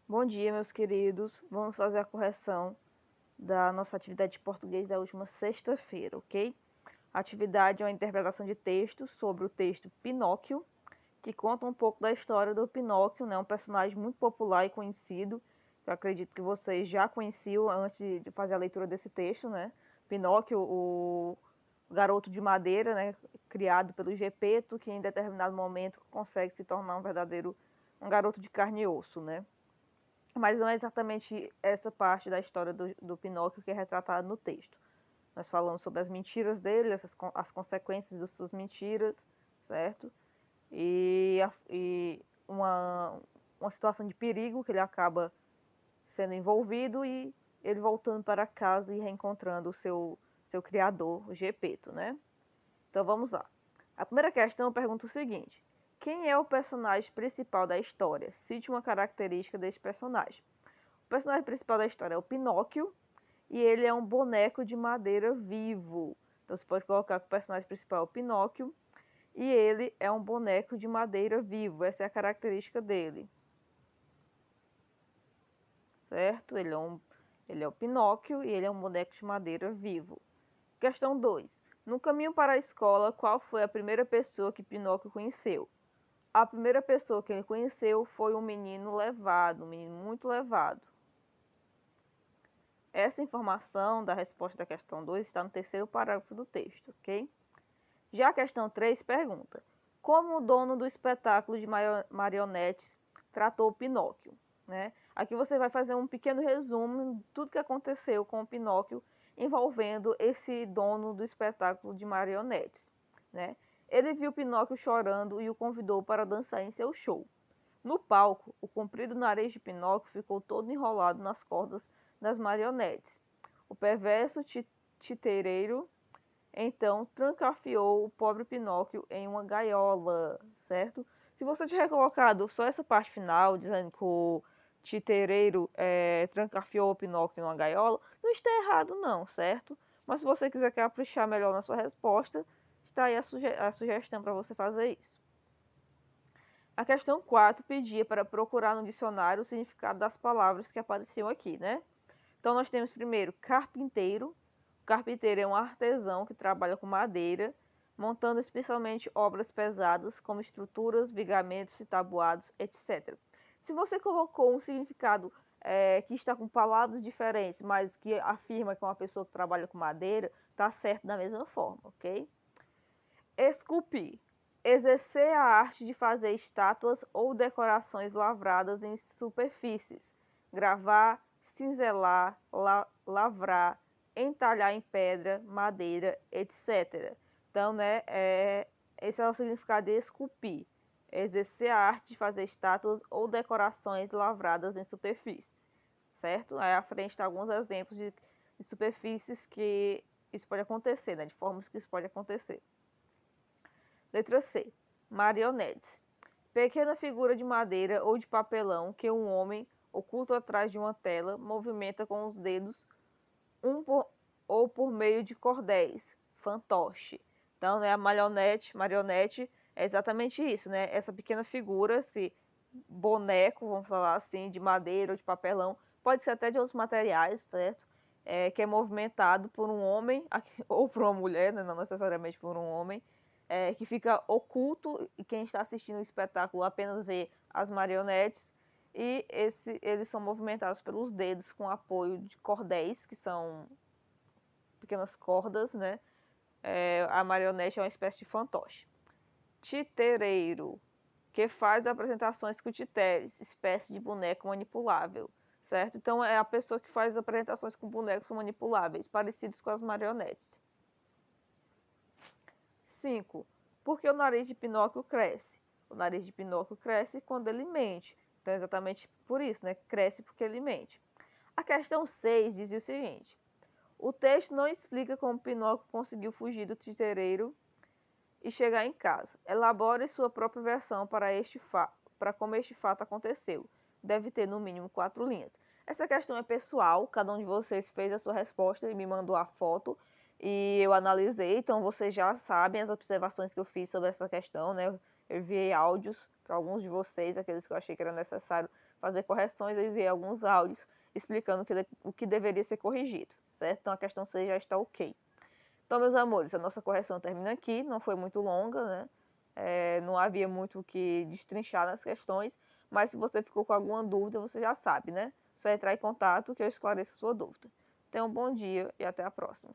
Bom dia, meus queridos. Vamos fazer a correção da nossa atividade de português da última sexta-feira, ok? A atividade é uma interpretação de texto sobre o texto Pinóquio, que conta um pouco da história do Pinóquio, né? Um personagem muito popular e conhecido, que eu acredito que vocês já conheciam antes de fazer a leitura desse texto, né? Pinóquio, o garoto de madeira, né? Criado pelo Gepeto, que em determinado momento consegue se tornar um garoto de carne e osso, né? Mas não é exatamente essa parte da história do Pinóquio que é retratada no texto. Nós falamos sobre as mentiras dele, as consequências das suas mentiras, certo? E uma situação de perigo que ele acaba sendo envolvido e ele voltando para casa e reencontrando seu criador, o Gepeto, né? Então vamos lá. A primeira questão pergunta o seguinte: quem é o personagem principal da história? Cite uma característica desse personagem. O personagem principal da história é o Pinóquio e ele é um boneco de madeira vivo. Então você pode colocar que o personagem principal é o Pinóquio e ele é um boneco de madeira vivo. Essa é a característica dele, certo? Ele é o Pinóquio e ele é um boneco de madeira vivo. Questão 2. No caminho para a escola, qual foi a primeira pessoa que Pinóquio conheceu? A primeira pessoa que ele conheceu foi um menino levado, um menino muito levado. Essa informação da resposta da questão 2 está no terceiro parágrafo do texto, ok? Já a questão 3 pergunta: como o dono do espetáculo de marionetes tratou o Pinóquio? Né? Aqui você vai fazer um pequeno resumo de tudo que aconteceu com o Pinóquio envolvendo esse dono do espetáculo de marionetes. Né? Ele viu Pinóquio chorando e o convidou para dançar em seu show. No palco, o comprido nariz de Pinóquio ficou todo enrolado nas cordas das marionetes. O perverso titereiro então trancafiou o pobre Pinóquio em uma gaiola, certo? Se você tiver colocado só essa parte final, dizendo que o titereiro trancafiou o Pinóquio em uma gaiola, não está errado não, certo? Mas se você quiser caprichar melhor na sua resposta, está aí a sugestão para você fazer isso. A questão 4 pedia para procurar no dicionário o significado das palavras que apareciam aqui, né? Então nós temos primeiro carpinteiro. O carpinteiro é um artesão que trabalha com madeira, montando especialmente obras pesadas, como estruturas, vigamentos e tabuados, etc. Se você colocou um significado que está com palavras diferentes, mas que afirma que é uma pessoa que trabalha com madeira, está certo da mesma forma, ok? Esculpir. Exercer a arte de fazer estátuas ou decorações lavradas em superfícies. Gravar, cinzelar, lavrar, entalhar em pedra, madeira, etc. Então, né, esse é o significado de esculpir. Exercer a arte de fazer estátuas ou decorações lavradas em superfícies. Certo? Aí à frente está alguns exemplos de superfícies que isso pode acontecer, né, de formas que isso pode acontecer. Letra C. Marionetes. Pequena figura de madeira ou de papelão que um homem, oculto atrás de uma tela, movimenta com os dedos um por, ou por meio de cordéis. Fantoche. Então, né, a marionete é exatamente isso, né? Essa pequena figura, esse boneco, vamos falar assim, de madeira ou de papelão, pode ser até de outros materiais, certo? Que é movimentado por um homem ou por uma mulher, né? Não necessariamente por um homem, que fica oculto e quem está assistindo o espetáculo apenas vê as marionetes e eles são movimentados pelos dedos com apoio de cordéis, que são pequenas cordas, né? A marionete é uma espécie de fantoche. Titereiro, que faz apresentações com títeres, espécie de boneco manipulável, certo? Então é a pessoa que faz apresentações com bonecos manipuláveis, parecidos com as marionetes. 5. Por que o nariz de Pinóquio cresce? O nariz de Pinóquio cresce quando ele mente. Então é exatamente por isso, né? Cresce porque ele mente. A questão 6 dizia o seguinte: o texto não explica como Pinóquio conseguiu fugir do titereiro e chegar em casa. Elabore sua própria versão para como este fato aconteceu. Deve ter no mínimo 4 linhas. Essa questão é pessoal, cada um de vocês fez a sua resposta e me mandou a foto e eu analisei, então vocês já sabem as observações que eu fiz sobre essa questão, né? Eu enviei áudios para alguns de vocês, aqueles que eu achei que era necessário fazer correções, eu enviei alguns áudios explicando o que deveria ser corrigido, certo? Então a questão 6 já está ok. Então, meus amores, a nossa correção termina aqui, não foi muito longa, né? Não havia muito o que destrinchar nas questões, mas se você ficou com alguma dúvida, você já sabe, né? Só entrar em contato que eu esclareço a sua dúvida. Tenha um bom dia e até a próxima.